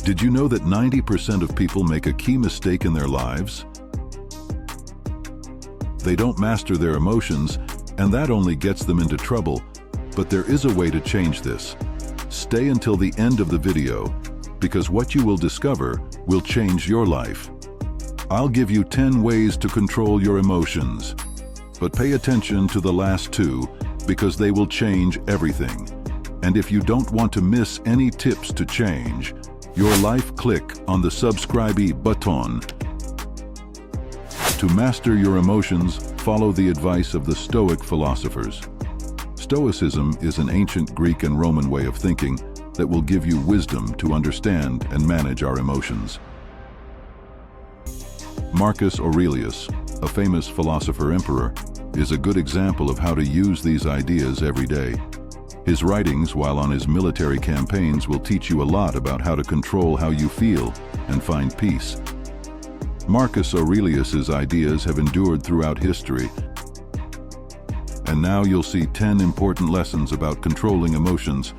Did you know that 90% of people make a key mistake in their lives? They don't master their emotions, and that only gets them into trouble. But there is a way to change this. Stay until the end of the video, because what you will discover will change your life. I'll give you 10 ways to control your emotions, but pay attention to the last 2 because they will change everything. And if you don't want to miss any tips to change your life, click on the subscribe button. To master your emotions, follow the advice of the Stoic philosophers. Stoicism is an ancient Greek and Roman way of thinking that will give you wisdom to understand and manage our emotions. Marcus Aurelius, a famous philosopher-emperor, is a good example of how to use these ideas every day. His writings while on his military campaigns will teach you a lot about how to control how you feel and find peace. Marcus Aurelius's ideas have endured throughout history, and now you'll see 10 important lessons about controlling emotions.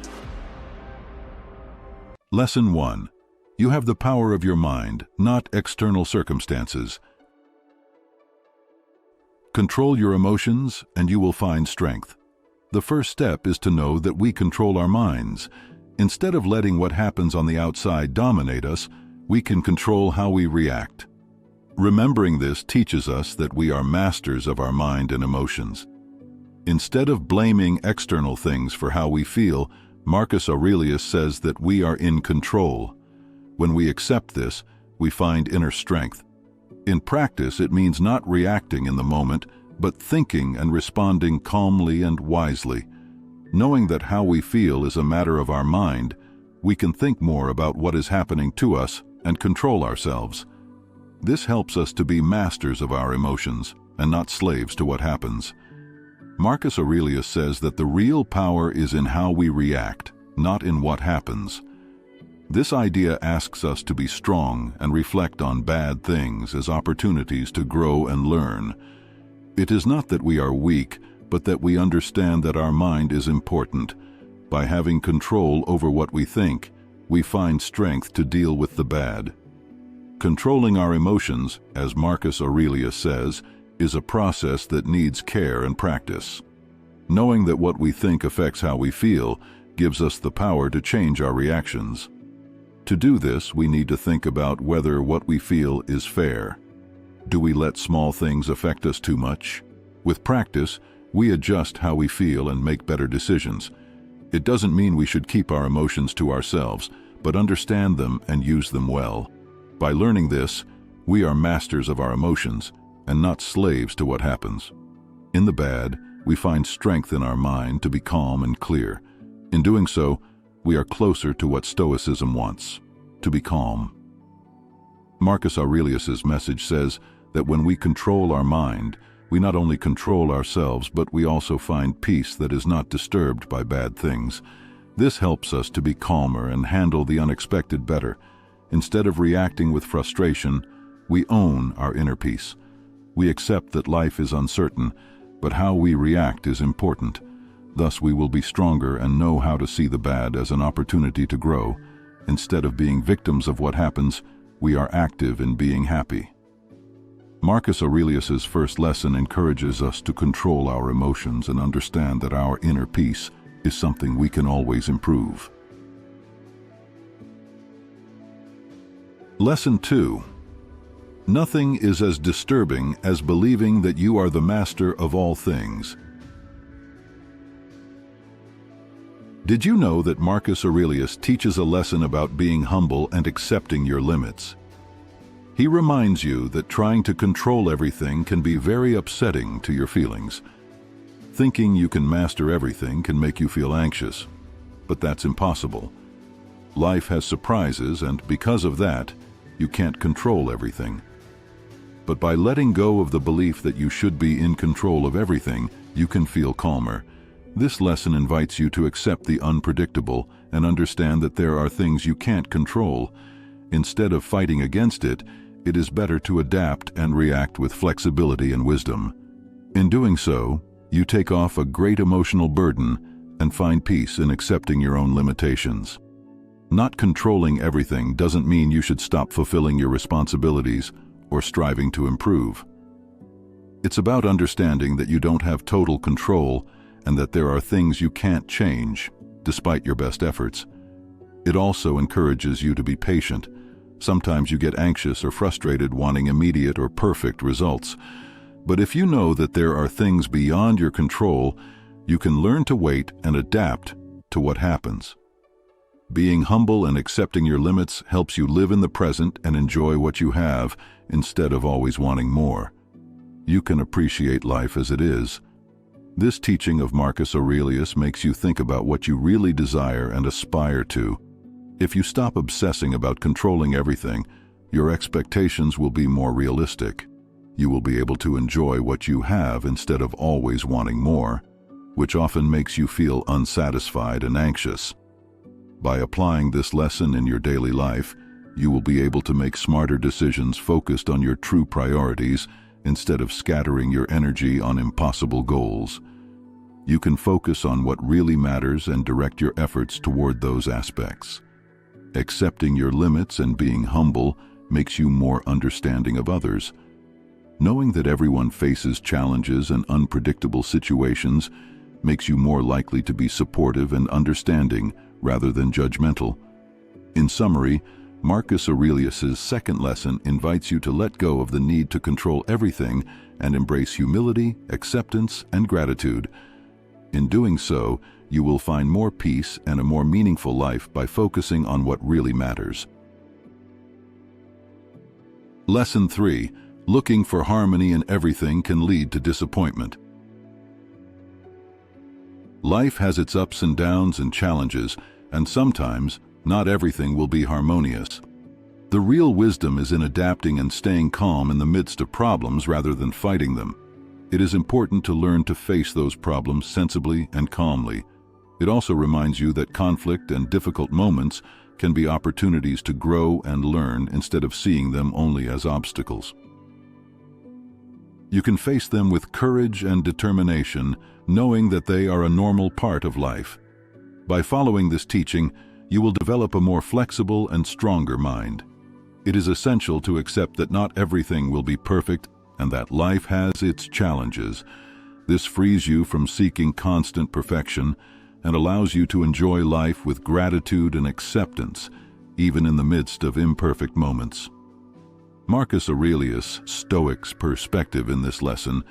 Lesson 1. You have the power of your mind, not external circumstances. Control your emotions, and you will find strength. The first step is to know that we control our minds. Instead of letting what happens on the outside dominate us, we can control how we react. Remembering this teaches us that we are masters of our mind and emotions. Instead of blaming external things for how we feel, Marcus Aurelius says that we are in control. When we accept this, we find inner strength. In practice, it means not reacting in the moment, but thinking and responding calmly and wisely. Knowing that how we feel is a matter of our mind, we can think more about what is happening to us and control ourselves. This helps us to be masters of our emotions and not slaves to what happens. Marcus Aurelius says that the real power is in how we react, not in what happens. This idea asks us to be strong and reflect on bad things as opportunities to grow and learn. It is not that we are weak, but that we understand that our mind is important. By having control over what we think, we find strength to deal with the bad. Controlling our emotions, as Marcus Aurelius says, is a process that needs care and practice. Knowing that what we think affects how we feel gives us the power to change our reactions. To do this, we need to think about whether what we feel is fair. Do we let small things affect us too much? With practice, we adjust how we feel and make better decisions. It doesn't mean we should keep our emotions to ourselves, but understand them and use them well. By learning this, we are masters of our emotions and not slaves to what happens. In the bad, we find strength in our mind to be calm and clear. In doing so, we are closer to what Stoicism wants, to be calm. Marcus Aurelius's message says that when we control our mind, we not only control ourselves, but we also find peace that is not disturbed by bad things. This helps us to be calmer and handle the unexpected better. Instead of reacting with frustration, we own our inner peace. We accept that life is uncertain, but how we react is important. Thus we will be stronger and know how to see the bad as an opportunity to grow. Instead of being victims of what happens, we are active in being happy. Marcus Aurelius's first lesson encourages us to control our emotions and understand that our inner peace is something we can always improve. Lesson 2. Nothing is as disturbing as believing that you are the master of all things. Did you know that Marcus Aurelius teaches a lesson about being humble and accepting your limits? He reminds you that trying to control everything can be very upsetting to your feelings. Thinking you can master everything can make you feel anxious, but that's impossible. Life has surprises, and because of that, you can't control everything. But by letting go of the belief that you should be in control of everything, you can feel calmer. This lesson invites you to accept the unpredictable and understand that there are things you can't control. Instead of fighting against it, it is better to adapt and react with flexibility and wisdom. In doing so, you take off a great emotional burden and find peace in accepting your own limitations. Not controlling everything doesn't mean you should stop fulfilling your responsibilities or striving to improve. It's about understanding that you don't have total control and that there are things you can't change, despite your best efforts. It also encourages you to be patient. Sometimes you get anxious or frustrated wanting immediate or perfect results. But if you know that there are things beyond your control, you can learn to wait and adapt to what happens. Being humble and accepting your limits helps you live in the present and enjoy what you have instead of always wanting more. You can appreciate life as it is. This teaching of Marcus Aurelius makes you think about what you really desire and aspire to. If you stop obsessing about controlling everything, your expectations will be more realistic. You will be able to enjoy what you have instead of always wanting more, which often makes you feel unsatisfied and anxious. By applying this lesson in your daily life, you will be able to make smarter decisions focused on your true priorities instead of scattering your energy on impossible goals. You can focus on what really matters and direct your efforts toward those aspects. Accepting your limits and being humble makes you more understanding of others. Knowing that everyone faces challenges and unpredictable situations makes you more likely to be supportive and understanding rather than judgmental. In summary, Marcus Aurelius's second lesson invites you to let go of the need to control everything and embrace humility, acceptance, and gratitude. In doing so, you will find more peace and a more meaningful life by focusing on what really matters. Lesson 3. Looking for harmony in everything can lead to disappointment. Life has its ups and downs and challenges, and sometimes not everything will be harmonious. The real wisdom is in adapting and staying calm in the midst of problems rather than fighting them. It is important to learn to face those problems sensibly and calmly. It also reminds you that conflict and difficult moments can be opportunities to grow and learn instead of seeing them only as obstacles. You can face them with courage and determination, knowing that they are a normal part of life. By following this teaching, you will develop a more flexible and stronger mind. It is essential to accept that not everything will be perfect and that life has its challenges. This frees you from seeking constant perfection and allows you to enjoy life with gratitude and acceptance, even in the midst of imperfect moments. Marcus Aurelius' Stoic's perspective in this lesson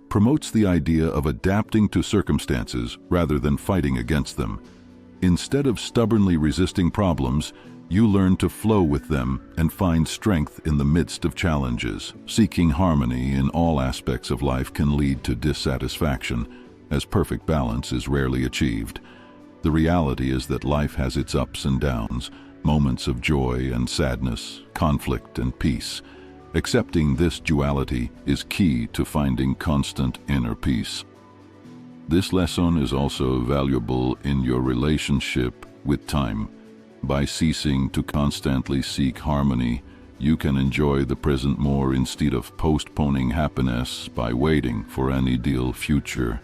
promotes the idea of adapting to circumstances rather than fighting against them. Instead of stubbornly resisting problems, you learn to flow with them and find strength in the midst of challenges. Seeking harmony in all aspects of life can lead to dissatisfaction, as perfect balance is rarely achieved. The reality is that life has its ups and downs, moments of joy and sadness, conflict and peace. Accepting this duality is key to finding constant inner peace. This lesson is also valuable in your relationship with time. By ceasing to constantly seek harmony, you can enjoy the present more instead of postponing happiness by waiting for an ideal future.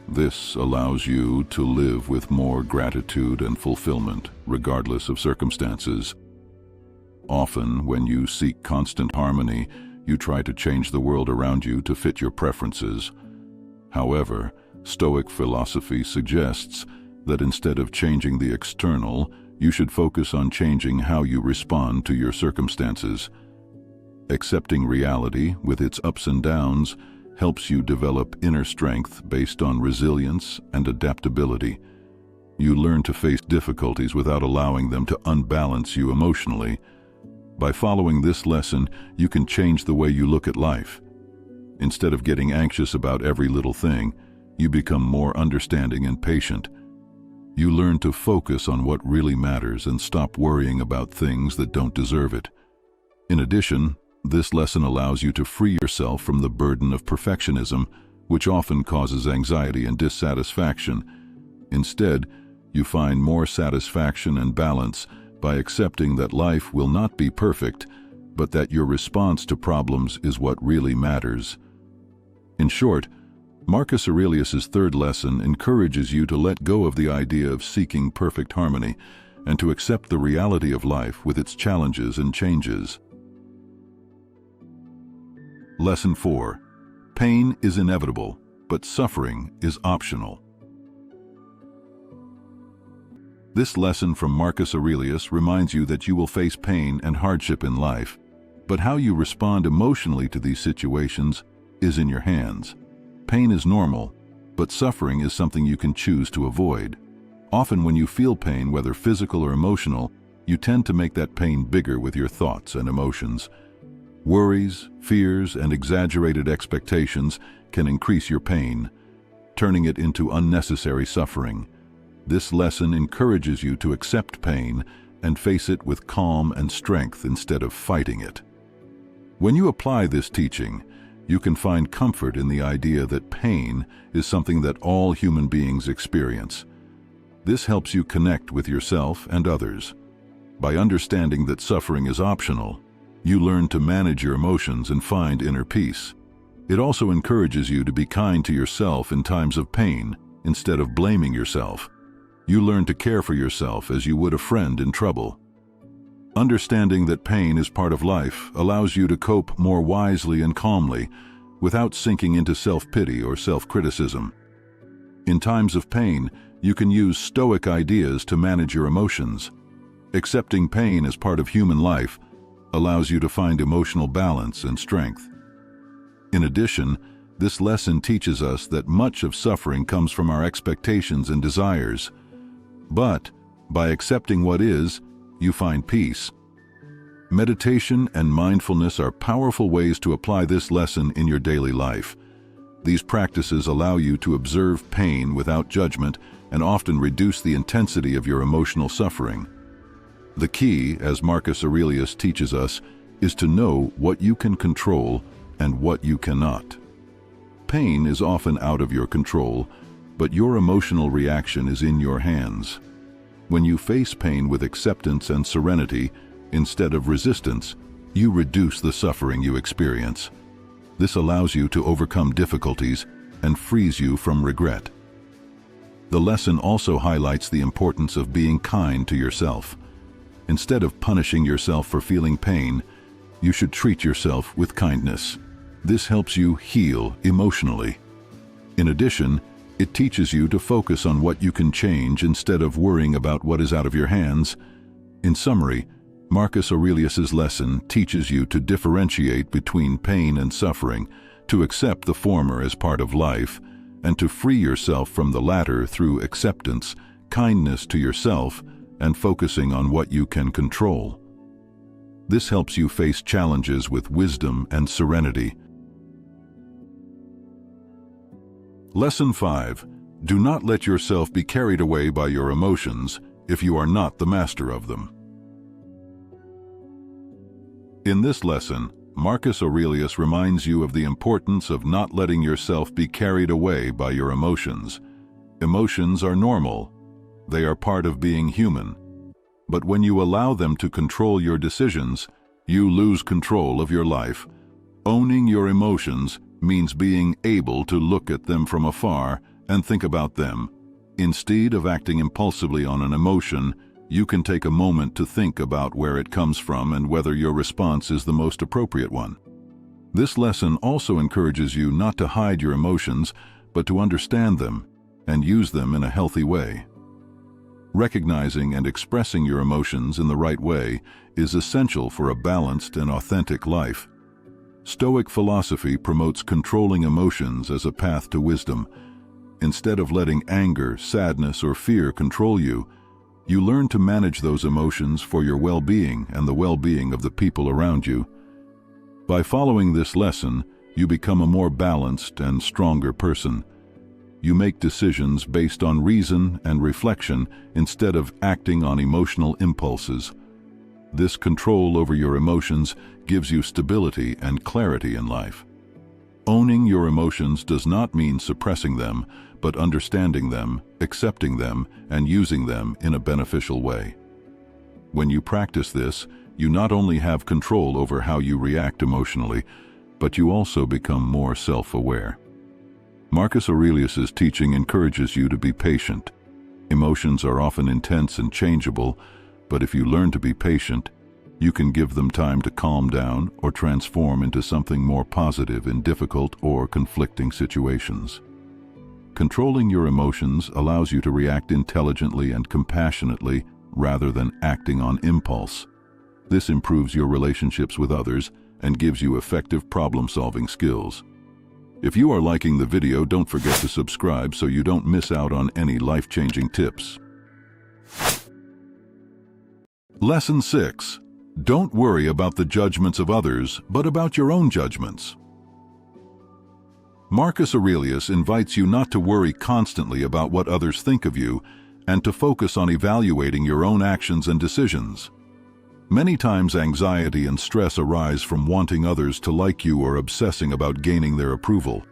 This allows you to live with more gratitude and fulfillment, regardless of circumstances. Often, when you seek constant harmony, you try to change the world around you to fit your preferences. However, Stoic philosophy suggests that instead of changing the external, you should focus on changing how you respond to your circumstances. Accepting reality with its ups and downs helps you develop inner strength based on resilience and adaptability. You learn to face difficulties without allowing them to unbalance you emotionally. By following this lesson, you can change the way you look at life. Instead of getting anxious about every little thing, you become more understanding and patient. You learn to focus on what really matters and stop worrying about things that don't deserve it. In addition, this lesson allows you to free yourself from the burden of perfectionism, which often causes anxiety and dissatisfaction. Instead, you find more satisfaction and balance by accepting that life will not be perfect, but that your response to problems is what really matters. In short, Marcus Aurelius's third lesson encourages you to let go of the idea of seeking perfect harmony and to accept the reality of life with its challenges and changes. Lesson 4. Pain is inevitable, but suffering is optional. This lesson from Marcus Aurelius reminds you that you will face pain and hardship in life, but how you respond emotionally to these situations is in your hands. Pain is normal, but suffering is something you can choose to avoid. Often when you feel pain, whether physical or emotional, you tend to make that pain bigger with your thoughts and emotions. Worries, fears, and exaggerated expectations can increase your pain, turning it into unnecessary suffering. This lesson encourages you to accept pain and face it with calm and strength instead of fighting it. When you apply this teaching, you can find comfort in the idea that pain is something that all human beings experience. This helps you connect with yourself and others. By understanding that suffering is optional, you learn to manage your emotions and find inner peace. It also encourages you to be kind to yourself in times of pain instead of blaming yourself. You learn to care for yourself as you would a friend in trouble. Understanding that pain is part of life allows you to cope more wisely and calmly, without sinking into self-pity or self-criticism. In times of pain, you can use Stoic ideas to manage your emotions. Accepting pain as part of human life allows you to find emotional balance and strength. In addition, this lesson teaches us that much of suffering comes from our expectations and desires. But by accepting what is, you find peace. Meditation and mindfulness are powerful ways to apply this lesson in your daily life. These practices allow you to observe pain without judgment and often reduce the intensity of your emotional suffering. The key, as Marcus Aurelius teaches us, is to know what you can control and what you cannot. Pain is often out of your control, but your emotional reaction is in your hands. When you face pain with acceptance and serenity, instead of resistance, you reduce the suffering you experience. This allows you to overcome difficulties and frees you from regret. The lesson also highlights the importance of being kind to yourself. Instead of punishing yourself for feeling pain, you should treat yourself with kindness. This helps you heal emotionally. In addition, it teaches you to focus on what you can change instead of worrying about what is out of your hands. In summary, Marcus Aurelius's lesson teaches you to differentiate between pain and suffering, to accept the former as part of life, and to free yourself from the latter through acceptance, kindness to yourself, and focusing on what you can control. This helps you face challenges with wisdom and serenity. Lesson 5. Do not let yourself be carried away by your emotions if you are not the master of them. In this lesson, Marcus Aurelius reminds you of the importance of not letting yourself be carried away by your emotions. Emotions are normal. They are part of being human. But when you allow them to control your decisions, you lose control of your life. Owning your emotions means being able to look at them from afar and think about them. Instead of acting impulsively on an emotion, you can take a moment to think about where it comes from and whether your response is the most appropriate one. This lesson also encourages you not to hide your emotions, but to understand them and use them in a healthy way. Recognizing and expressing your emotions in the right way is essential for a balanced and authentic life. Stoic philosophy promotes controlling emotions as a path to wisdom. Instead of letting anger, sadness, or fear control you, you learn to manage those emotions for your well-being and the well-being of the people around you. By following this lesson, you become a more balanced and stronger person. You make decisions based on reason and reflection instead of acting on emotional impulses. This control over your emotions gives you stability and clarity in life. Owning your emotions does not mean suppressing them, but understanding them, accepting them, and using them in a beneficial way. When you practice this, you not only have control over how you react emotionally, but you also become more self-aware. Marcus Aurelius's teaching encourages you to be patient. Emotions are often intense and changeable, but if you learn to be patient, you can give them time to calm down or transform into something more positive in difficult or conflicting situations. Controlling your emotions allows you to react intelligently and compassionately rather than acting on impulse. This improves your relationships with others and gives you effective problem-solving skills. If you are liking the video, don't forget to subscribe so you don't miss out on any life-changing tips. Lesson 6. Don't worry about the judgments of others, but about your own judgments. Marcus Aurelius invites you not to worry constantly about what others think of you and to focus on evaluating your own actions and decisions. Many times anxiety and stress arise from wanting others to like you or obsessing about gaining their approval.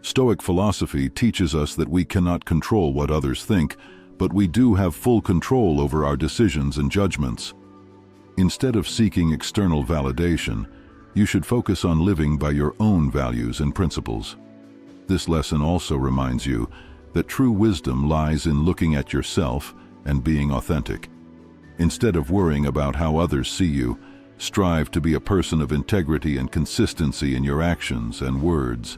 Stoic philosophy teaches us that we cannot control what others think, but we do have full control over our decisions and judgments. Instead of seeking external validation, you should focus on living by your own values and principles. This lesson also reminds you that true wisdom lies in looking at yourself and being authentic. Instead of worrying about how others see you, strive to be a person of integrity and consistency in your actions and words.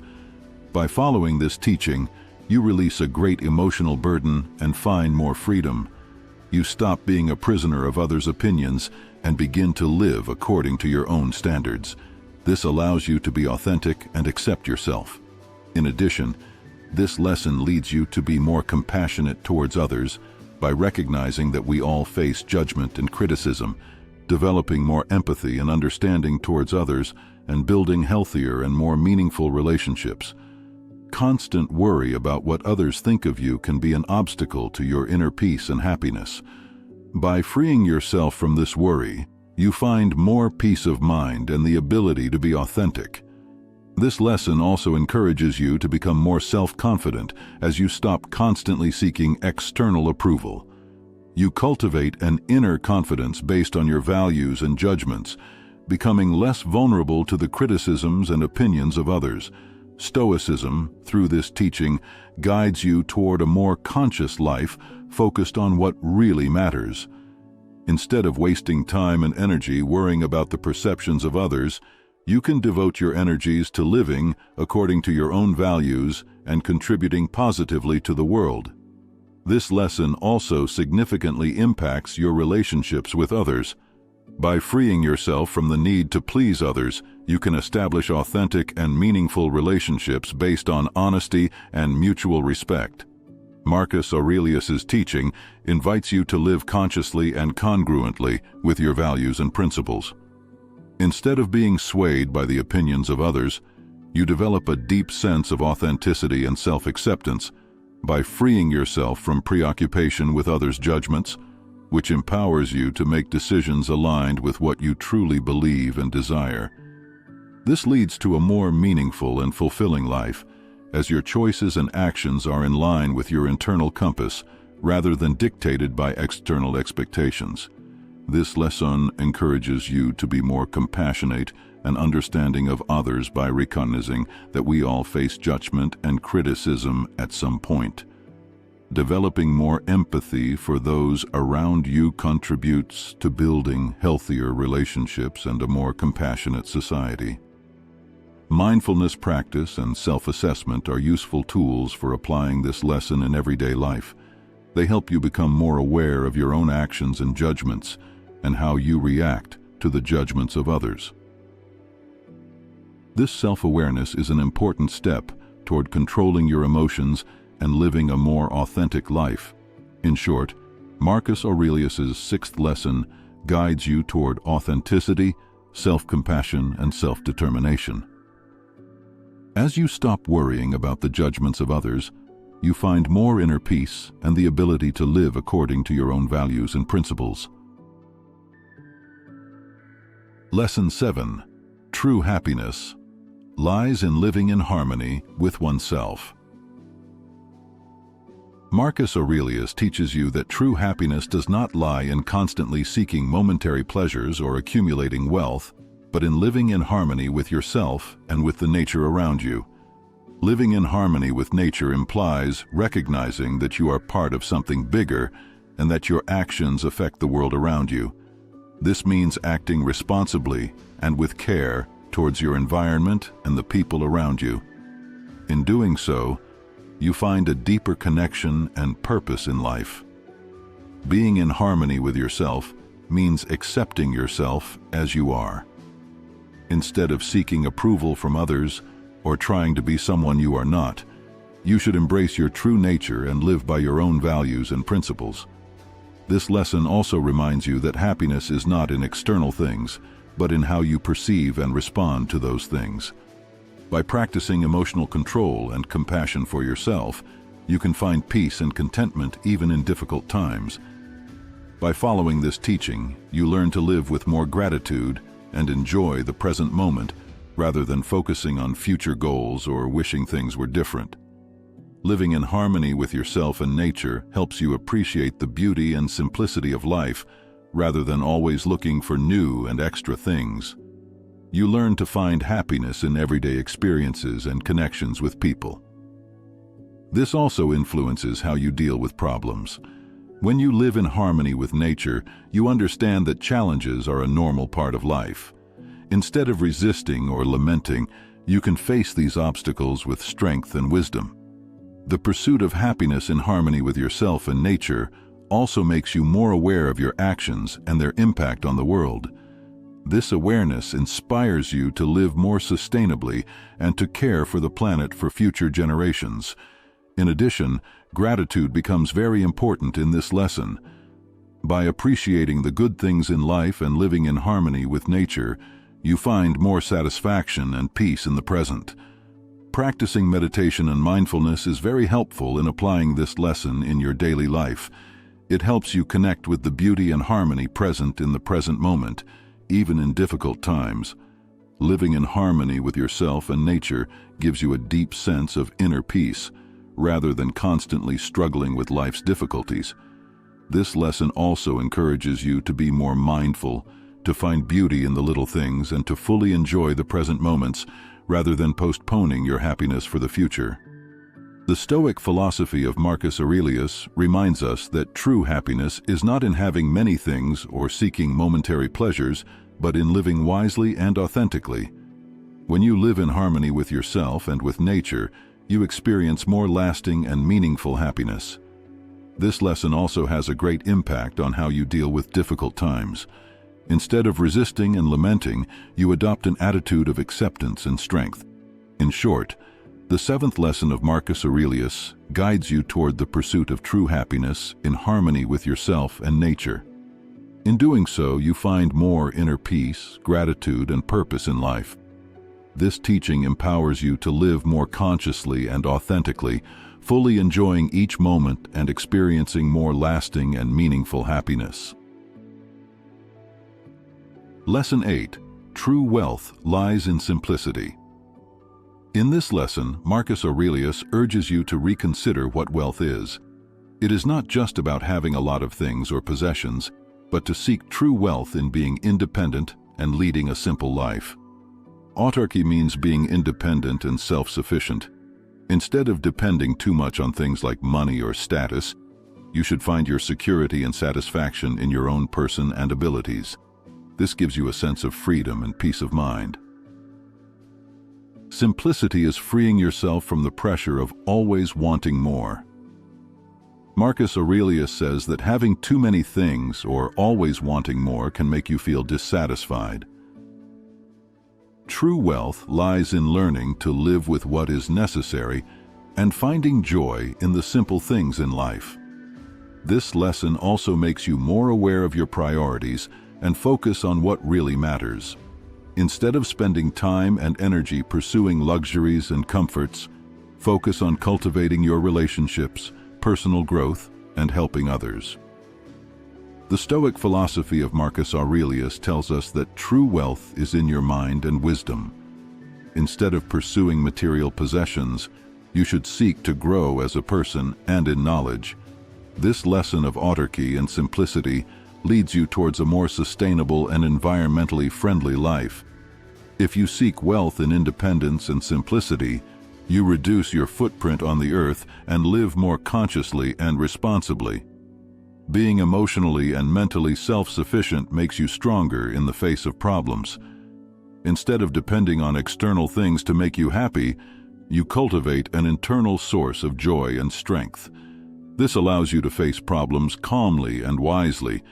By following this teaching, you release a great emotional burden and find more freedom. You stop being a prisoner of others' opinions and begin to live according to your own standards. This allows you to be authentic and accept yourself. In addition, this lesson leads you to be more compassionate towards others by recognizing that we all face judgment and criticism, developing more empathy and understanding towards others, and building healthier and more meaningful relationships. Constant worry about what others think of you can be an obstacle to your inner peace and happiness. By freeing yourself from this worry, you find more peace of mind and the ability to be authentic. This lesson also encourages you to become more self-confident as you stop constantly seeking external approval. You cultivate an inner confidence based on your values and judgments, becoming less vulnerable to the criticisms and opinions of others. Stoicism, through this teaching, guides you toward a more conscious life focused on what really matters. Instead of wasting time and energy worrying about the perceptions of others, you can devote your energies to living according to your own values and contributing positively to the world. This lesson also significantly impacts your relationships with others. By freeing yourself from the need to please others, you can establish authentic and meaningful relationships based on honesty and mutual respect. Marcus Aurelius's teaching invites you to live consciously and congruently with your values and principles. Instead of being swayed by the opinions of others, you develop a deep sense of authenticity and self-acceptance by freeing yourself from preoccupation with others' judgments, which empowers you to make decisions aligned with what you truly believe and desire. This leads to a more meaningful and fulfilling life, as your choices and actions are in line with your internal compass rather than dictated by external expectations. This lesson encourages you to be more compassionate and understanding of others by recognizing that we all face judgment and criticism at some point. Developing more empathy for those around you contributes to building healthier relationships and a more compassionate society. Mindfulness practice and self-assessment are useful tools for applying this lesson in everyday life. They help you become more aware of your own actions and judgments and how you react to the judgments of others. This self-awareness is an important step toward controlling your emotions and living a more authentic life. In short, Marcus Aurelius's sixth lesson guides you toward authenticity, self-compassion, and self-determination. As you stop worrying about the judgments of others, you find more inner peace and the ability to live according to your own values and principles. Lesson 7. True happiness lies in living in harmony with oneself. Marcus Aurelius teaches you that true happiness does not lie in constantly seeking momentary pleasures or accumulating wealth, but in living in harmony with yourself and with the nature around you. Living in harmony with nature implies recognizing that you are part of something bigger and that your actions affect the world around you. This means acting responsibly and with care towards your environment and the people around you. In doing so, you find a deeper connection and purpose in life. Being in harmony with yourself means accepting yourself as you are. Instead of seeking approval from others or trying to be someone you are not, you should embrace your true nature and live by your own values and principles. This lesson also reminds you that happiness is not in external things, but in how you perceive and respond to those things. By practicing emotional control and compassion for yourself, you can find peace and contentment even in difficult times. By following this teaching, you learn to live with more gratitude and enjoy the present moment, rather than focusing on future goals or wishing things were different. Living in harmony with yourself and nature helps you appreciate the beauty and simplicity of life, rather than always looking for new and extra things. You learn to find happiness in everyday experiences and connections with people. This also influences how you deal with problems. When you live in harmony with nature, you understand that challenges are a normal part of life. Instead of resisting or lamenting, you can face these obstacles with strength and wisdom. The pursuit of happiness in harmony with yourself and nature also makes you more aware of your actions and their impact on the world. This awareness inspires you to live more sustainably and to care for the planet for future generations. In addition, gratitude becomes very important in this lesson. By appreciating the good things in life and living in harmony with nature, you find more satisfaction and peace in the present. Practicing meditation and mindfulness is very helpful in applying this lesson in your daily life. It helps you connect with the beauty and harmony present in the present moment, even in difficult times. Living in harmony with yourself and nature gives you a deep sense of inner peace, rather than constantly struggling with life's difficulties. This lesson also encourages you to be more mindful, to find beauty in the little things, and to fully enjoy the present moments, rather than postponing your happiness for the future. The Stoic philosophy of Marcus Aurelius reminds us that true happiness is not in having many things or seeking momentary pleasures, but in living wisely and authentically. When you live in harmony with yourself and with nature, you experience more lasting and meaningful happiness. This lesson also has a great impact on how you deal with difficult times. Instead of resisting and lamenting, you adopt an attitude of acceptance and strength. In short, the seventh lesson of Marcus Aurelius guides you toward the pursuit of true happiness in harmony with yourself and nature. In doing so, you find more inner peace, gratitude, and purpose in life. This teaching empowers you to live more consciously and authentically, fully enjoying each moment and experiencing more lasting and meaningful happiness. Lesson 8. True wealth lies in simplicity. In this lesson, Marcus Aurelius urges you to reconsider what wealth is. It is not just about having a lot of things or possessions, but to seek true wealth in being independent and leading a simple life. Autarky means being independent and self-sufficient. Instead of depending too much on things like money or status, you should find your security and satisfaction in your own person and abilities. This gives you a sense of freedom and peace of mind. Simplicity is freeing yourself from the pressure of always wanting more. Marcus Aurelius says that having too many things or always wanting more can make you feel dissatisfied. True wealth lies in learning to live with what is necessary and finding joy in the simple things in life. This lesson also makes you more aware of your priorities and focus on what really matters. Instead of spending time and energy pursuing luxuries and comforts, focus on cultivating your relationships, personal growth, and helping others. The Stoic philosophy of Marcus Aurelius tells us that true wealth is in your mind and wisdom. Instead of pursuing material possessions, you should seek to grow as a person and in knowledge. This lesson of autarky and simplicity leads you towards a more sustainable and environmentally friendly life. If you seek wealth in independence and simplicity, You reduce your footprint on the earth and live more consciously and responsibly. Being emotionally and mentally self-sufficient makes you stronger in the face of problems. Instead of depending on external things to make you happy, you cultivate an internal source of joy and strength. This allows you to face problems calmly and wisely.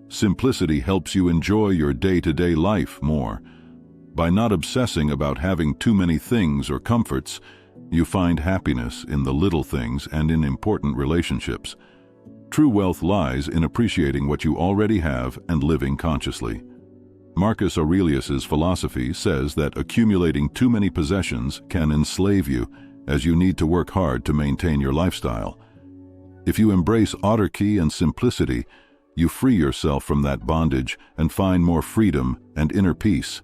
Simplicity helps you enjoy your day-to-day life more. By not obsessing about having too many things or comforts, you find happiness in the little things and in important relationships. True wealth lies in appreciating what you already have and living consciously. Marcus Aurelius's philosophy says that accumulating too many possessions can enslave you, as you need to work hard to maintain your lifestyle. If you embrace autarky and simplicity, you free yourself from that bondage and find more freedom and inner peace.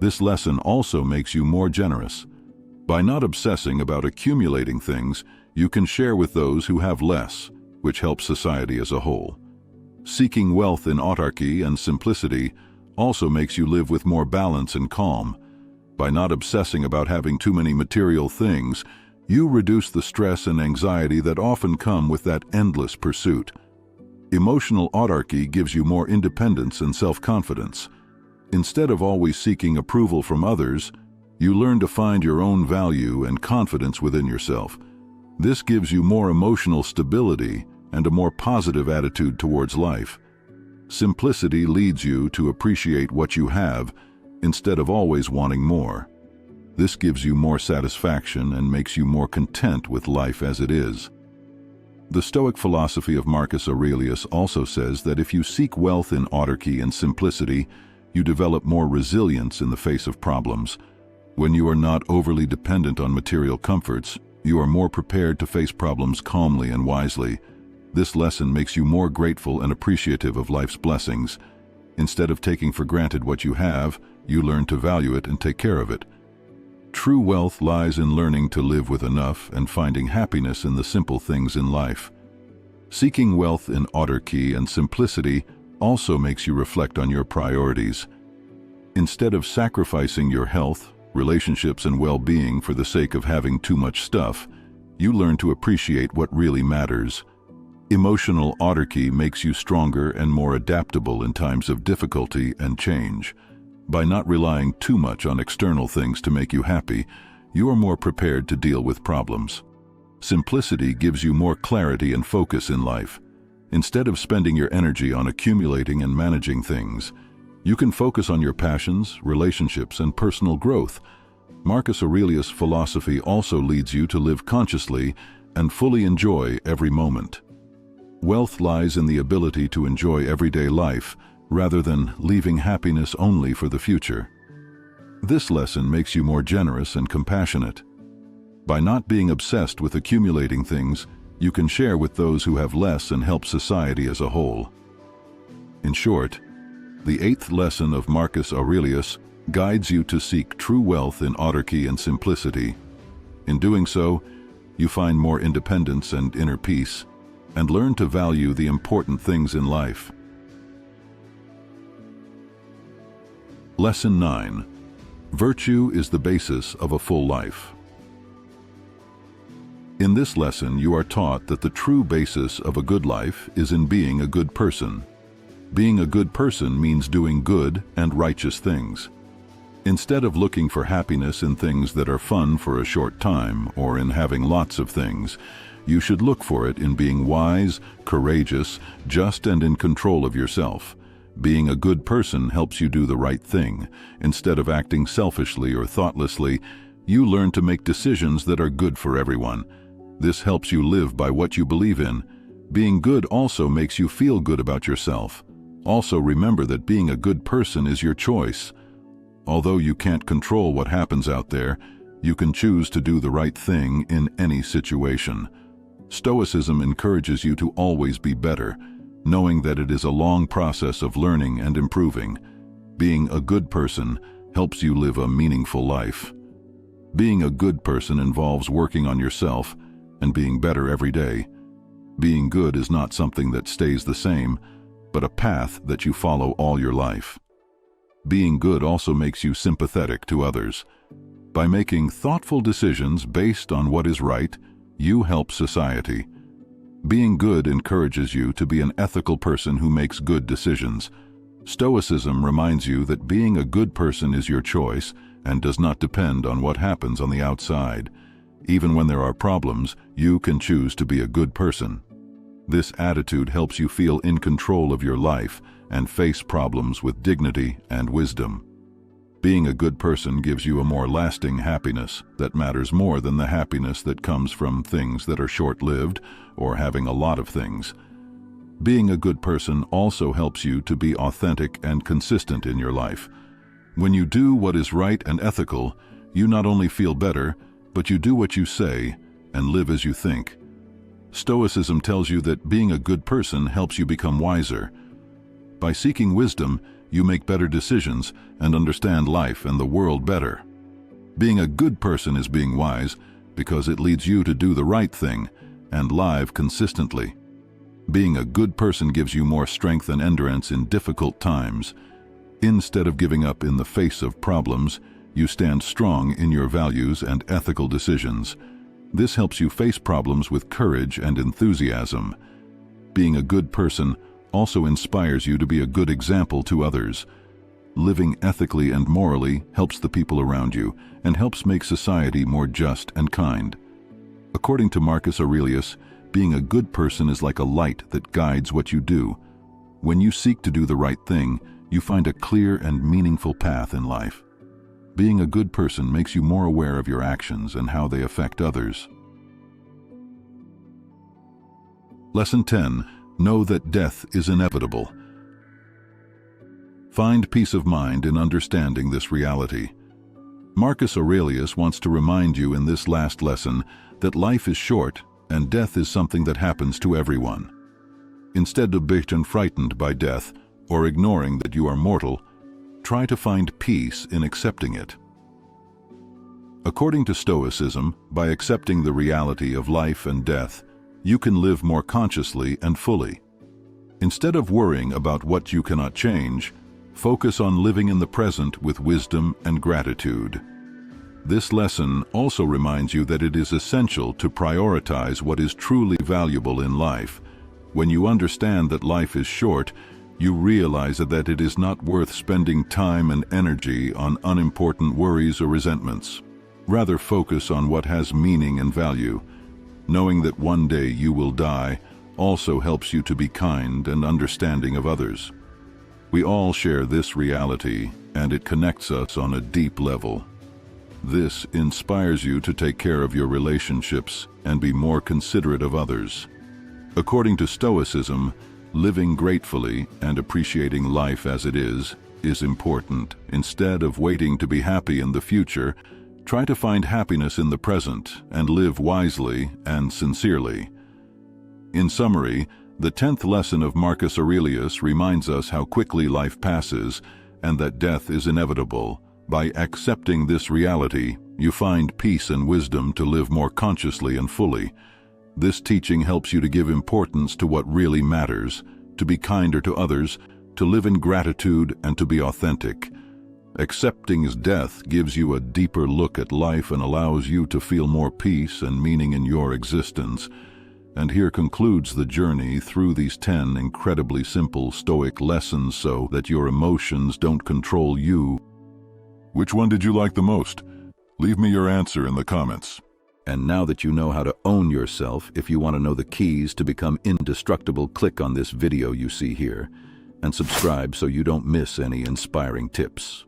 This lesson also makes you more generous. By not obsessing about accumulating things, you can share with those who have less, which helps society as a whole. Seeking wealth in autarky and simplicity also makes you live with more balance and calm. By not obsessing about having too many material things, you reduce the stress and anxiety that often come with that endless pursuit. Emotional autarky gives you more independence and self-confidence. Instead of always seeking approval from others, you learn to find your own value and confidence within yourself. This gives you more emotional stability and a more positive attitude towards life. Simplicity leads you to appreciate what you have instead of always wanting more. This gives you more satisfaction and makes you more content with life as it is. The Stoic philosophy of Marcus Aurelius also says that if you seek wealth in autarky and simplicity, you develop more resilience in the face of problems. When you are not overly dependent on material comforts, you are more prepared to face problems calmly and wisely. This lesson makes you more grateful and appreciative of life's blessings. Instead of taking for granted what you have, you learn to value it and take care of it. True wealth lies in learning to live with enough and finding happiness in the simple things in life. Seeking wealth in autarky and simplicity also makes you reflect on your priorities. Instead of sacrificing your health, relationships, and well-being for the sake of having too much stuff, you learn to appreciate what really matters. Emotional autarky makes you stronger and more adaptable in times of difficulty and change. By not relying too much on external things to make you happy, you are more prepared to deal with problems. Simplicity gives you more clarity and focus in life. Instead of spending your energy on accumulating and managing things, you can focus on your passions, relationships, and personal growth. Marcus Aurelius' philosophy also leads you to live consciously and fully enjoy every moment. Wealth lies in the ability to enjoy everyday life rather than leaving happiness only for the future. This lesson makes you more generous and compassionate. By not being obsessed with accumulating things, you can share with those who have less and help society as a whole. In short, the 8th lesson of Marcus Aurelius guides you to seek true wealth in autarky and simplicity. In doing so, you find more independence and inner peace, and learn to value the important things in life. Lesson 9. Virtue is the basis of a full life. In this lesson, you are taught that the true basis of a good life is in being a good person. Being a good person means doing good and righteous things. Instead of looking for happiness in things that are fun for a short time or in having lots of things, you should look for it in being wise, courageous, just, and in control of yourself. Being a good person helps you do the right thing. Instead of acting selfishly or thoughtlessly, you learn to make decisions that are good for everyone. This helps you live by what you believe in. Being good also makes you feel good about yourself. Also remember that being a good person is your choice. Although you can't control what happens out there, you can choose to do the right thing in any situation. Stoicism encourages you to always be better, knowing that it is a long process of learning and improving. Being a good person helps you live a meaningful life. Being a good person involves working on yourself and being better every day. Being good is not something that stays the same, but a path that you follow all your life. Being good also makes you sympathetic to others. By making thoughtful decisions based on what is right, you help society. Being good encourages you to be an ethical person who makes good decisions. Stoicism reminds you that being a good person is your choice and does not depend on what happens on the outside. Even when there are problems, you can choose to be a good person. This attitude helps you feel in control of your life and face problems with dignity and wisdom. Being a good person gives you a more lasting happiness that matters more than the happiness that comes from things that are short-lived or having a lot of things. Being a good person also helps you to be authentic and consistent in your life. When you do what is right and ethical, you not only feel better, but you do what you say and live as you think. Stoicism tells you that being a good person helps you become wiser. By seeking wisdom, you make better decisions and understand life and the world better. Being a good person is being wise because it leads you to do the right thing and live consistently. Being a good person gives you more strength and endurance in difficult times. Instead of giving up in the face of problems, you stand strong in your values and ethical decisions. This helps you face problems with courage and enthusiasm. Being a good person also inspires you to be a good example to others. Living ethically and morally helps the people around you and helps make society more just and kind. According to Marcus Aurelius, being a good person is like a light that guides what you do. When you seek to do the right thing, you find a clear and meaningful path in life. Being a good person makes you more aware of your actions and how they affect others. Lesson 10. Know that death is inevitable. Find peace of mind in understanding this reality. Marcus Aurelius wants to remind you in this last lesson that life is short and death is something that happens to everyone. Instead of being frightened by death or ignoring that you are mortal, try to find peace in accepting it. According to Stoicism, by accepting the reality of life and death, you can live more consciously and fully. Instead of worrying about what you cannot change, focus on living in the present with wisdom and gratitude. This lesson also reminds you that it is essential to prioritize what is truly valuable in life. When you understand that life is short, you realize that it is not worth spending time and energy on unimportant worries or resentments. Rather, focus on what has meaning and value. Knowing that one day you will die also helps you to be kind and understanding of others. We all share this reality, and it connects us on a deep level. This inspires you to take care of your relationships and be more considerate of others. According to Stoicism, living gratefully and appreciating life as it is important. Instead of waiting to be happy in the future, try to find happiness in the present and live wisely and sincerely. In summary, the 10th lesson of Marcus Aurelius reminds us how quickly life passes and that death is inevitable. By accepting this reality, you find peace and wisdom to live more consciously and fully. This teaching helps you to give importance to what really matters, to be kinder to others, to live in gratitude, and to be authentic. Accepting death gives you a deeper look at life and allows you to feel more peace and meaning in your existence. And here concludes the journey through these 10 incredibly simple Stoic lessons so that your emotions don't control you. Which one did you like the most? Leave me your answer in the comments. And now that you know how to own yourself, if you want to know the keys to become indestructible, click on this video you see here and subscribe so you don't miss any inspiring tips.